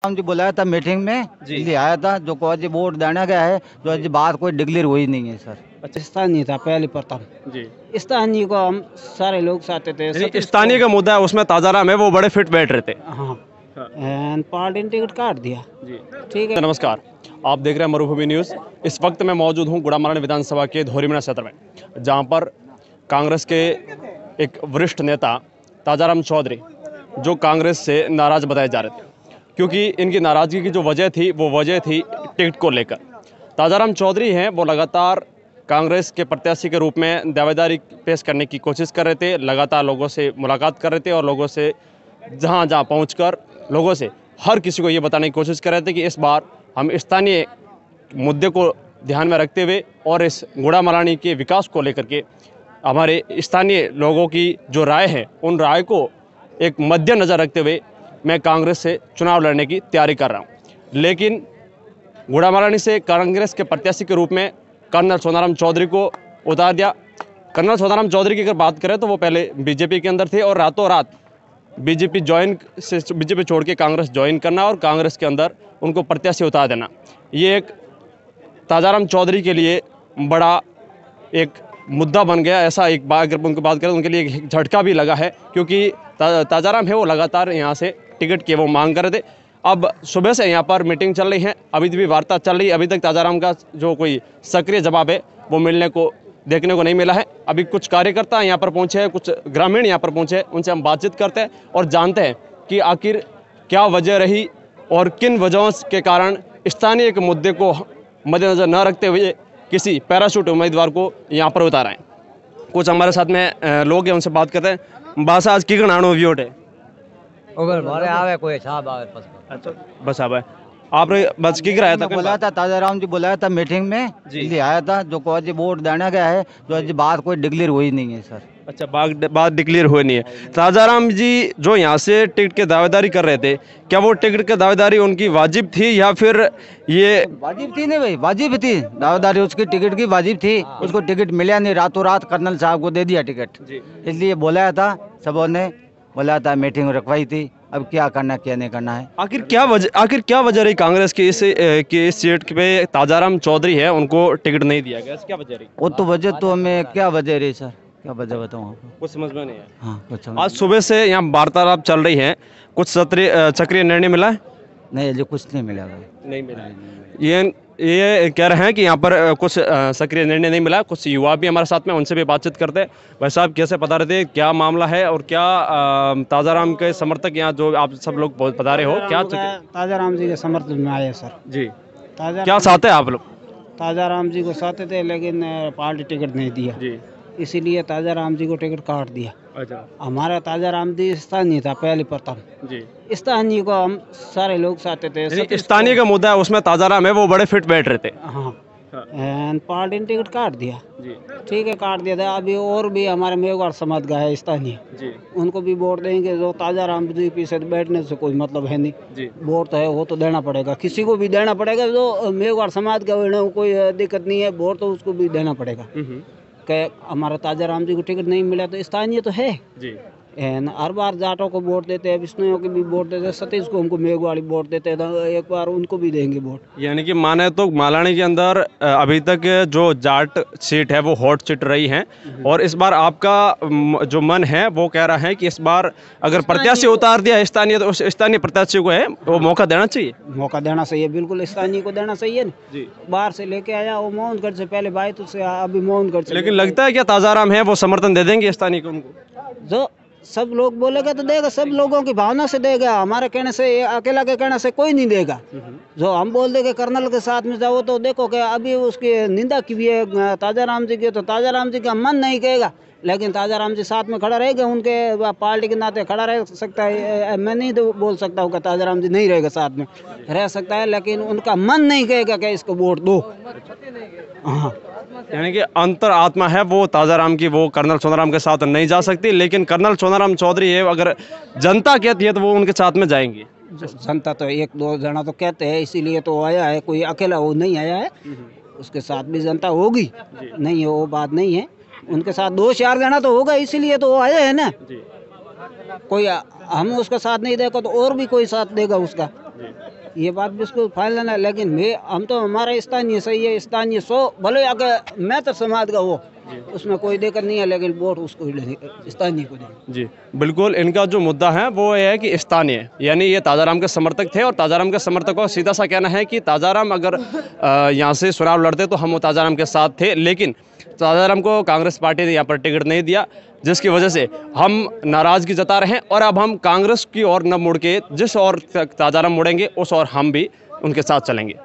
हम जी बुलाया था मीटिंग में जी आया था जो को आज वोट देना गया है जो आज बात कोई डिक्लेयर हुई नहीं है सर। अच्छा, स्थानीय था पहले प्रथम जी स्थानीय को हम सारे लोग चाहते थे यानी स्थानीय का मुद्दा है, उसमें ताजाराम है वो बड़े फिट बैठ रहे थे। हाँ एंड पार्टी ने टिकट काट दिया। जी ठीक है। नमस्कार, आप देख रहे हैं मरुभूमि न्यूज़। इस वक्त मैं मौजूद हूँ गुड़ामारण विधानसभा के धोरीमना क्षेत्र में, जहाँ पर कांग्रेस के एक वरिष्ठ नेता ताजाराम चौधरी जो कांग्रेस से नाराज बताए जा रहे थे, क्योंकि इनकी नाराज़गी की जो वजह थी वो वजह थी टिकट को लेकर। ताजाराम चौधरी हैं वो लगातार कांग्रेस के प्रत्याशी के रूप में दावेदारी पेश करने की कोशिश कर रहे थे, लगातार लोगों से मुलाकात कर रहे थे और लोगों से जहाँ जहाँ पहुँचकर लोगों से हर किसी को ये बताने की कोशिश कर रहे थे कि इस बार हम स्थानीय मुद्दे को ध्यान में रखते हुए और इस गुड़ामारानी के विकास को लेकर के हमारे स्थानीय लोगों की जो राय है उन राय को एक मद्देनज़र रखते हुए मैं कांग्रेस से चुनाव लड़ने की तैयारी कर रहा हूं। लेकिन गुड़ामारानी से कांग्रेस के प्रत्याशी के रूप में कर्नल सोनाराम चौधरी को उतार दिया। कर्नल सोनाराम चौधरी की अगर बात करें तो वो पहले बीजेपी के अंदर थे और रातों रात बीजेपी छोड़ के कांग्रेस ज्वाइन करना और कांग्रेस के अंदर उनको प्रत्याशी उतार देना, ये एक ताजाराम चौधरी के लिए बड़ा एक मुद्दा बन गया। ऐसा एक बात अगर उनकी बात करें तो उनके लिए एक झटका भी लगा है, क्योंकि ताजाराम है वो लगातार यहाँ से टिकट की वो मांग कर रहे थे। अब सुबह से यहाँ पर मीटिंग चल रही है, अभी भी वार्ता चल रही है, अभी तक ताजाराम का जो कोई सक्रिय जवाब है वो मिलने को देखने को नहीं मिला है। अभी कुछ कार्यकर्ता यहाँ पर पहुँचे हैं, कुछ ग्रामीण यहाँ पर पहुँचे हैं, उनसे हम बातचीत करते हैं और जानते हैं कि आखिर क्या वजह रही और किन वजहों के कारण स्थानीय के मुद्दे को मद्देनजर न रखते हुए किसी पैराशूट उम्मीदवार को यहाँ पर उतारा है। कुछ हमारे साथ में लोग हैं, उनसे बात करते हैं। बस आज की गणाणो व्योट है ओवर मारे आवे कोई साहब आवे बस। अच्छा, बस अब आप बस की कराया था बुलाया था ताजाराम जी बुलाया था मीटिंग में जी आया था जो को आज वोट देना गया है जो आज बात कोई डिक्लेयर हुई नहीं है सर। अच्छा, बात डिक्लेयर हुई नहीं है। ताजाराम जी जो यहाँ से टिकट के दावेदारी कर रहे थे, क्या वो टिकट की दावेदारी उनकी वाजिब थी या फिर ये वाजिब थी? नहीं भाई, वाजिब थी दावेदारी, उसकी टिकट की वाजिब थी। उसको टिकट मिला नहीं, रातों रात कर्नल साहब को दे दिया टिकट, इसलिए बुलाया था, सबों ने बुलाया था, मीटिंग रखवाई थी। अब क्या करना क्या नहीं करना है। आखिर क्या वजह रही कांग्रेस की इस सीट पे ताजाराम चौधरी है उनको टिकट नहीं दिया गया, क्या वजह रही? वो तो वजह तो हमें क्या वजह रही सर, क्या वजह बताऊँ आपको? कुछ समझ में नहीं है। हाँ कुछ आज सुबह से यहाँ वार्तालाप चल रही है, कुछ सक्रिय निर्णय मिला है? नहीं, अभी कुछ नहीं मिला भाई, नहीं मिला। ये कह रहे हैं कि यहाँ पर कुछ सक्रिय निर्णय नहीं मिला। कुछ युवा भी हमारे साथ में, उनसे भी बातचीत करते हैं। भाई साहब, कैसे पता रहे थे, क्या मामला है और क्या ताजाराम के समर्थक यहाँ जो आप सब लोग बता रहे हो, क्या ताजाराम जी के समर्थन में आए सर जी? क्या चाहते हैं आप लोग? ताजाराम जी को चाहते थे लेकिन पार्टी टिकट नहीं दिया जी, इसीलिए ताजाराम जी को टिकट काट दिया। अच्छा हमारा ताजाराम जी स्थानीय था पहले प्रथम जी। स्थानीय को हम सारे लोग चाहते थे। स्थानीय का मुद्दा है, उसमें ताजाराम है वो बड़े फिट बैठ रहे थे। हाँ एंड पार्टी ने टिकट काट दिया। जी ठीक है, काट दिया था। अभी और भी हमारे मेघवाड़ समाज का है स्थानीय, जी उनको भी वोट देंगे। जो ताजाराम जी पीछे बैठने से कोई मतलब है नहीं जी। वोट तो है वो तो देना पड़ेगा, किसी को भी देना पड़ेगा। जो मेघवाड़ समाज का कोई दिक्कत नहीं है, वोट तो उसको भी देना पड़ेगा। हमारा ताजाराम जी को टिकट नहीं मिला तो स्थानीय तो है जी। हर बार जाटों को वोट देते हैं, विष्णुओं को भी वोट देते हैं, सतीश को हमको मेघवाड़ी वोट देते हैं, एक बार उनको भी देंगे वोट। यानी कि माने तो मालानी के अंदर अभी तक जो जाट सीट है वो हॉट सीट रही है, और इस बार आपका जो मन है वो कह रहा है कि इस बार अगर प्रत्याशी उतार दिया स्थानीय तो उस स्थानीय प्रत्याशी को है वो मौका देना चाहिए। मौका देना चाहिए, बिल्कुल स्थानीय को देना चाहिए ना जी। बाहर से लेके आया वो मोहनगढ़ से, पहले भाई तो से अभी मोहनगढ़ से। लेकिन लगता है क्या ताजाराम है वो समर्थन दे देंगे स्थानीय को? उनको जो सब लोग बोलेगा तो देगा, सब लोगों की भावना से देगा, हमारे कहने से अकेला के कहने से कोई नहीं देगा। जो हम बोल देंगे कर्नल के साथ में जाओ तो देखो कि अभी उसकी निंदा की भी है ताजाराम जी की, तो ताजाराम जी का मन नहीं कहेगा, लेकिन ताजाराम जी साथ में खड़ा रहेगा, उनके पार्टी के नाते खड़ा रह सकता है। मैं नहीं तो बोल सकता हूँ कि ताजाराम जी नहीं रहेगा, साथ में रह सकता है, लेकिन उनका मन नहीं कहेगा कि इसको वोट दो। हाँ, यानी कि अंतर आत्मा है वो ताजाराम की, वो कर्नल सोनाराम के साथ नहीं जा सकती, लेकिन कर्नल सोनाराम चौधरी है अगर जनता कहती है तो वो उनके साथ में जाएंगे। जनता तो एक दो जना तो कहते हैं, इसीलिए तो आया है, कोई अकेला वो नहीं आया है, उसके साथ भी जनता होगी, नहीं वो बात नहीं है, उनके साथ 2-4 जना तो होगा, इसीलिए तो वो आया है ना। कोई हम उसका साथ नहीं देगा तो और भी कोई साथ देगा उसका। ये बात बिल्कुल फाइनल है। लेकिन हम तो हमारा स्थानीय सही है, स्थानीय 100 भले आगे मैं तो समाज का वो उसमें कोई दिक्कत नहीं है, लेकिन वोट उसको ही स्थानीय को देंगे। जी बिल्कुल, इनका जो मुद्दा है वो ये है कि स्थानीय, यानी ये ताजाराम के समर्थक थे और ताजाराम के समर्थकों का सीधा सा कहना है कि ताजाराम अगर यहाँ से चुनाव लड़ते तो हम ताजाराम के साथ थे, लेकिन ताजाराम को कांग्रेस पार्टी ने यहाँ पर टिकट नहीं दिया, जिसकी वजह से हम नाराज़गी जता रहे हैं और अब हम कांग्रेस की ओर न मुड़ के जिस ओर ताजाराम मुड़ेंगे उस ओर हम भी उनके साथ चलेंगे।